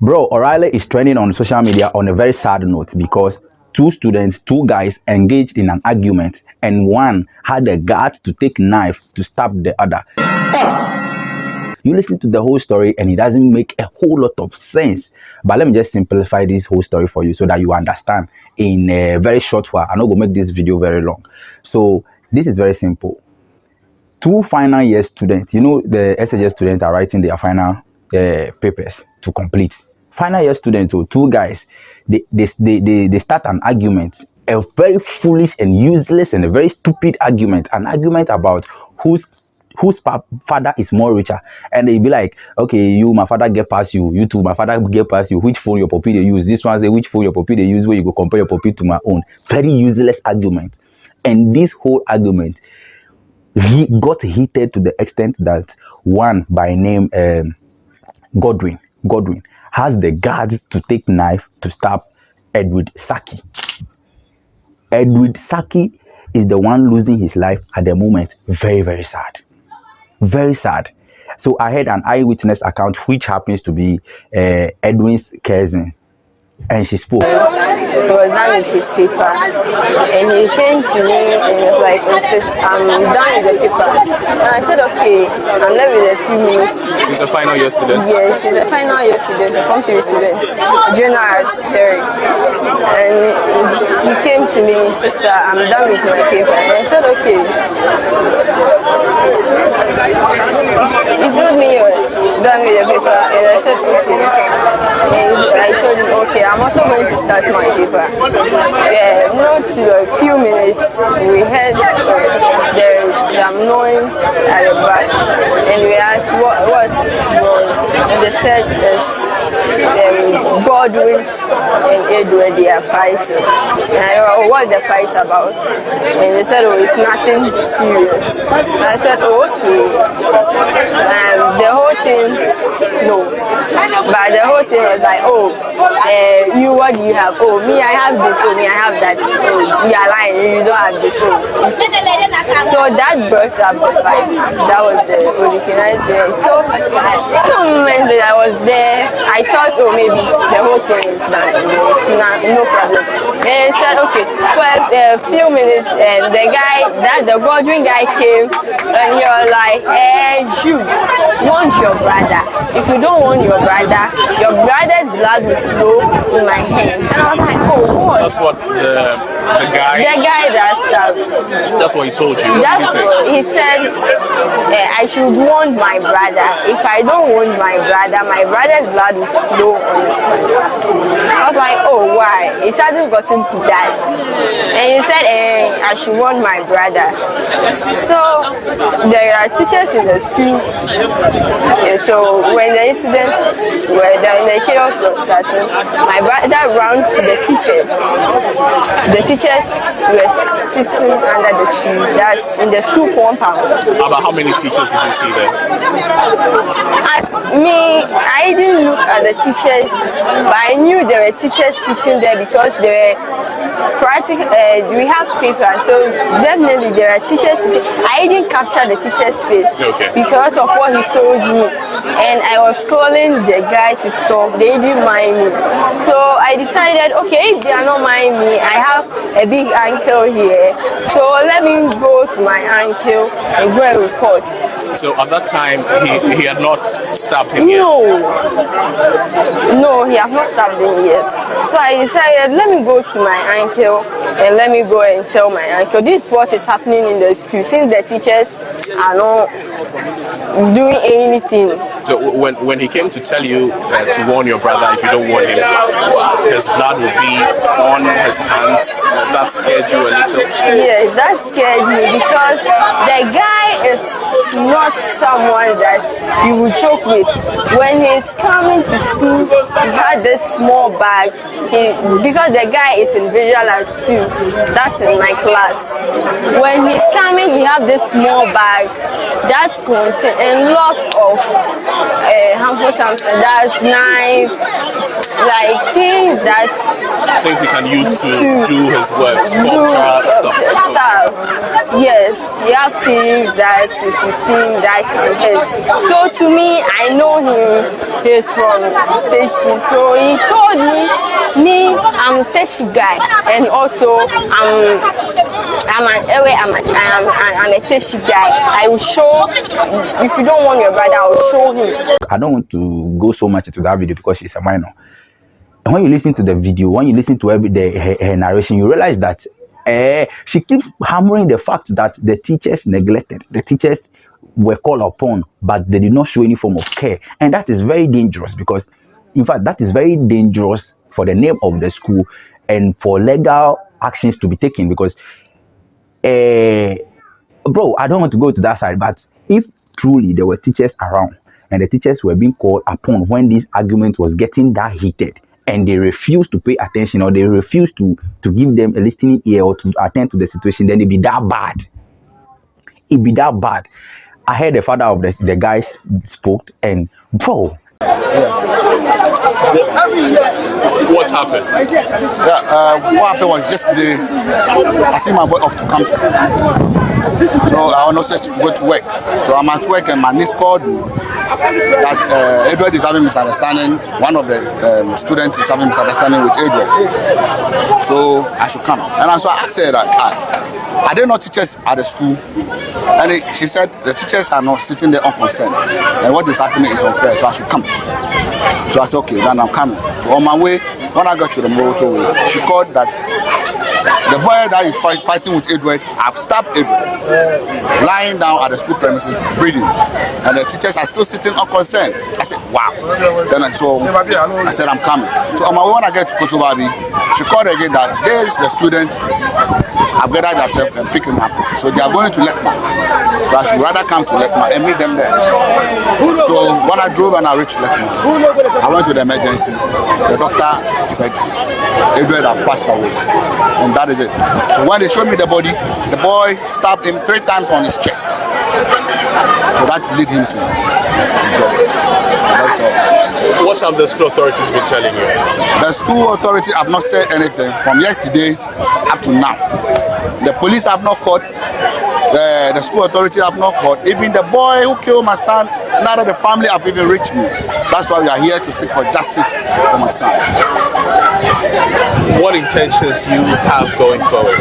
Bro, O'Reilly is trending on social media on a very sad note because two guys engaged in an argument and one had the guts to take knife to stab the other. You listen to the whole story and it doesn't make a whole lot of sense. But let me just simplify this whole story for you so that you understand in a very short while. I'm not going to make this video very long. So this is very simple. Two final year students, you know, the SHS students are writing their final papers to complete. Final year students, so two guys, they start an argument, a very foolish and useless and a very stupid argument, an argument about whose father is more richer, and they be like, okay, you, my father get past you, you too, my father get past you, which phone your puppy they use, this one say which phone your puppy they use, where you go compare your puppy to my own. Very useless argument. And this whole argument, he got heated to the extent that one by name Godwin has the guts to take knife to stab Edward Saki. Edward Saki is the one losing his life at the moment. Very, very sad. Very sad. So I had an eyewitness account which happens to be Edwin's cousin, and she spoke. He was done with his paper and he came to me and he was like, insist, I'm done with the paper. And I said, okay, I'm left with a few minutes. He's a final year student? Yes, she's a final year student, a Form 3 student, junior arts theory. And he came to me, sister, I'm done with my paper. And I said, okay. He told me he was done with the paper and I said, okay. And I told him, okay, I'm also going to start my paper. Not a few minutes, we heard there is some noise at the back, and we asked what's wrong, and they said Godwin and Edward, they are fighting. And I asked, what's the fight about? And they said, oh, it's nothing serious. And I said, oh, okay. The whole thing, no. But the whole thing was like, oh, you, what do you have? Oh, me, I have this. Oh, me, I have that. Oh, you are lying. You don't have this. Oh. So that brought up the fight. That was the only thing I did. So the moment that I was there, I thought, oh, maybe the whole thing is done. It's not, no problem. And I said, okay, for a few minutes, and the Godwin guy came, and he was like, you want your brother. If you don't want your brother's blood will flow in my hands. And I was like, oh, what? That's what the guy... The guy that stabbed. That's what he told you? He said I should warn my brother. If I don't warn my brother's blood will flow on his hand. I was like, oh, why? It hasn't gotten to that. And he said I should warn my brother. So there are teachers in the school. And so when the incident, when the chaos was starting, my brother ran to the teachers. The teachers were sitting under the tree. That's in the school compound. About how many teachers did you see there? I didn't look at the teachers, but I knew there were teachers sitting there because they were practical. We have paper, so definitely there are teachers sitting. I didn't capture the teacher's face because of what he told me, and I was calling the guy to stop. They didn't mind me, so I decided, okay, if they are not mind me, I have a big ankle here, so let me go to my ankle and go and report. So at that time, he had not stabbed him yet? No, he has not stabbed him yet. So I decided, let me go to my ankle and let me go and tell my ankle. This is what is happening in the school, since the teachers are not doing anything. So when he came to tell you to warn your brother, if you don't warn him, his blood will be on his hands, that scared you a little? Yes, that scared me because the guy is not someone that you would joke with. When he's coming to school, he had this small bag. Because the guy is in visual art too, that's in my class. When he's coming, he have this small bag that contains a lot of harmful something. That's knife, like things that Things he can use to do his work, do sculpture, stuff. Yes, you have things that you should think that can help. So to me, I know him. He's from Teshi. So he told me, I'm a Teshi guy, and also I'm a Teshi guy. I will show. If you don't want your brother, I will show him. I don't want to go so much into that video because she's a minor. And when you listen to the video, when you listen to her narration, you realize that she keeps hammering the fact that the teachers neglected, the teachers were called upon, but they did not show any form of care. And that is very dangerous because, in fact, that is very dangerous for the name of the school and for legal actions to be taken because, bro, I don't want to go to that side, but if truly there were teachers around and the teachers were being called upon when this argument was getting that heated, and they refuse to pay attention or they refuse to give them a listening ear or to attend to the situation, then it'd be that bad. It'd be that bad. I heard the father of the guys spoke, and bro. What happened? What happened was yesterday, I see my boy off to come to school. So I was not supposed to go to work. So I'm at work and my niece called me that Edward is having misunderstanding. One of the students is having misunderstanding with Edward. So I should come. And so I asked her that, are there not teachers at the school? And she said the teachers are not sitting there unconcerned. And what is happening is unfair, so I should come. So I said, okay, then I'm coming. So on my way, when I got to the motorway, she called that the boy that is fighting with Edward, I've stabbed Edward, lying down at the school premises, breathing. And the teachers are still sitting unconcerned. I said, wow. Then I said, I'm coming. So on my way, when I get to Kotobabi, she called again that there is the student. I've gathered themselves and pick him up. So they are going to Lekma. So I should rather come to Lekma and meet them there. So when I drove and I reached Lekma, I went to the emergency. The doctor said Edward had passed away. And that is it. So when they showed me the body, the boy stabbed him 3 times on his chest. So that led him to his death. That's all. What have the school authorities been telling you? The school authority have not said anything from yesterday up to now. The police have not caught. The school authority have not caught. Even the boy who killed my son, neither the family have even reached me. That's why we are here to seek for justice for my son. What intentions do you have going forward?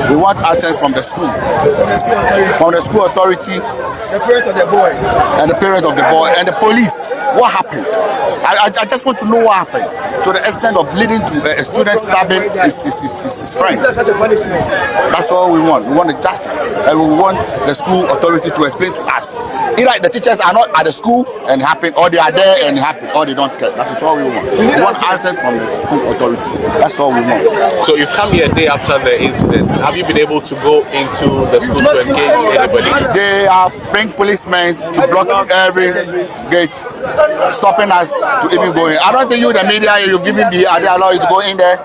We want access from the school. From the school authority. The parent of the boy. And the parent of the boy. And the police. What happened? I just want to know what happened. To the extent of leading to a student stabbing his friend. Is that such a punishment? That's all we want. We want the justice. And we want the school authority to explain to us. Either the teachers are not at the school and it happened, or they are there and it happened, or they don't care. That is all we want. We want access from the school authority. That's all we want. So you've come here a day after the incident. Have you been able to go into the school to engage anybody? They have bring policemen to block every gate, stopping us to even go in. I don't think you, the media, you've given they allow you to go in there.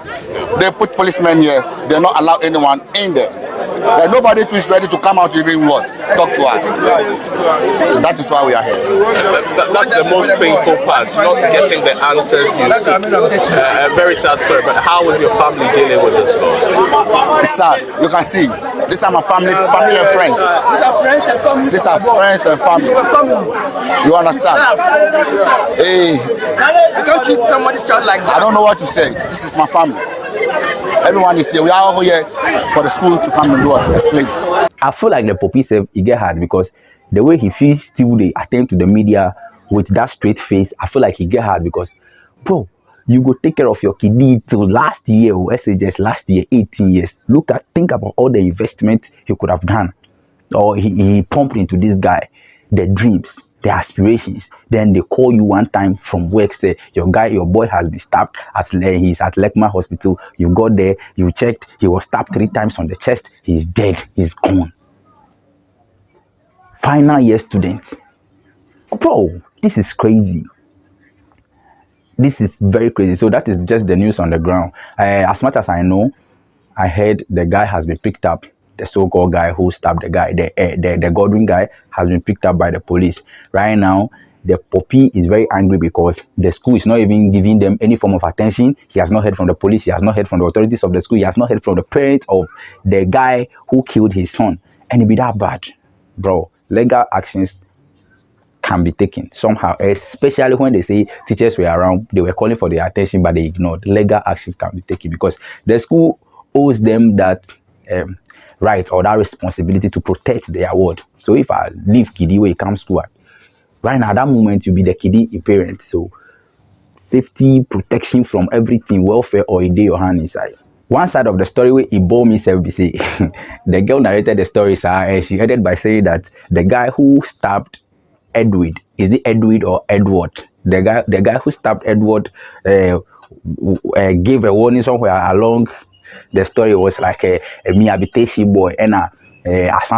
They put policemen here. They not allow anyone in there. Like nobody too is ready to come out to even what? Talk to us. So that is why we are here. That's the most painful part, not getting the answers you seek. A very sad story, but how is your family dealing with this loss? It's sad. You can see. These are my family and friends. These are friends and family. These are friends and family. You understand? Hey. You can't treat somebody's child like that. I don't know what to say. This is my family. Everyone is here. We are all here for the school to come and do what? Explain. I feel like the Poppy self, he get hard because the way he feels still they attend to the media with that straight face, I feel like he get hard because, bro, you go take care of your kidney till last year or SHS last year, 18 years. Think about all the investment he could have done or he pumped into this guy, the dreams, the aspirations. Then they call you one time from work, say your boy has been stabbed he's at Lekma Hospital. You got there, you checked, he was stabbed 3 times on the chest, he's dead, he's gone. Final year student. Bro, this is crazy. This is very crazy. So that is just the news on the ground. As much as I know, I heard the guy has been picked up. The so-called guy who stabbed the guy, the Godwin guy, has been picked up by the police. Right now, the puppy is very angry because the school is not even giving them any form of attention. He has not heard from the police. He has not heard from the authorities of the school. He has not heard from the parents of the guy who killed his son. And it be that bad, bro. Legal actions can be taken somehow, especially when they say teachers were around, they were calling for their attention, but they ignored. Legal actions can be taken because the school owes them that right or that responsibility to protect their word. So if I leave kiddie where he comes school, right now, at that moment, you be the kiddie parent. So safety, protection from everything, welfare, or a day your hand inside. One side of the story where it bore me self be say the girl narrated the story, sir, and she ended by saying that the guy who stabbed Edward, is it Edward or Edward? The guy who stabbed Edward gave a warning somewhere along the story. Was like a me habitation boy and a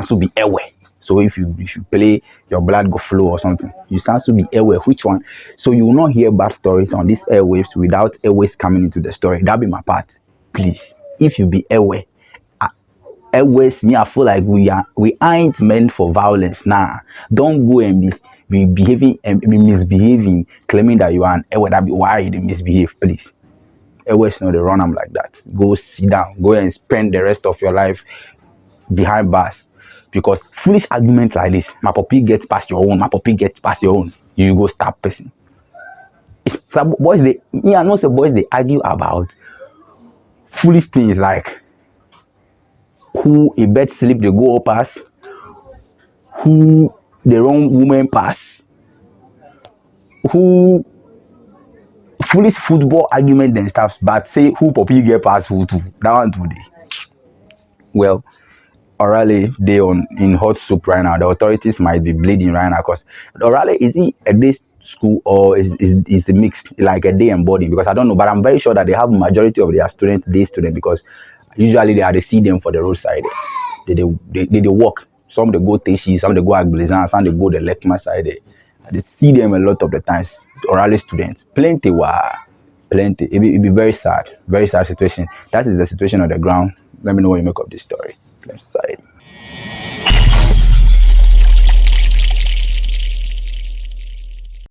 to be away. So if you play, your blood go flow or something. You stand to be aware which one. So you will not hear bad stories on these airwaves without airwaves coming into the story. That be my part. Please, if you be aware, airwaves, me I feel like we ain't meant for violence. Nah, don't go and be behaving and be misbehaving, claiming that you are an airway. That be why you misbehave. Please, airwaves know they run them like that. Go sit down. Go and spend the rest of your life behind bars. Because foolish arguments like this, my puppy gets past your own, my puppy gets past your own, you go start person. So boys, I know the boys, they argue about foolish things like who a bed sleep they go up pass, who the wrong woman pass, who foolish football argument and stuff, but say who puppy get past who too. That one today. Well, Orale, they in hot soup right now. The authorities might be bleeding right now because Orale, is he a day school or is it mixed like a day and boarding? Because I don't know, but I'm very sure that they have majority of their day student because usually they see them for the roadside. They walk. Some they go Teshi, some they go Agblizan, some they go the Lekma side. They see them a lot of the times. Orale students, plenty. It be very sad situation. That is the situation on the ground. Let me know what you make of this story. Side.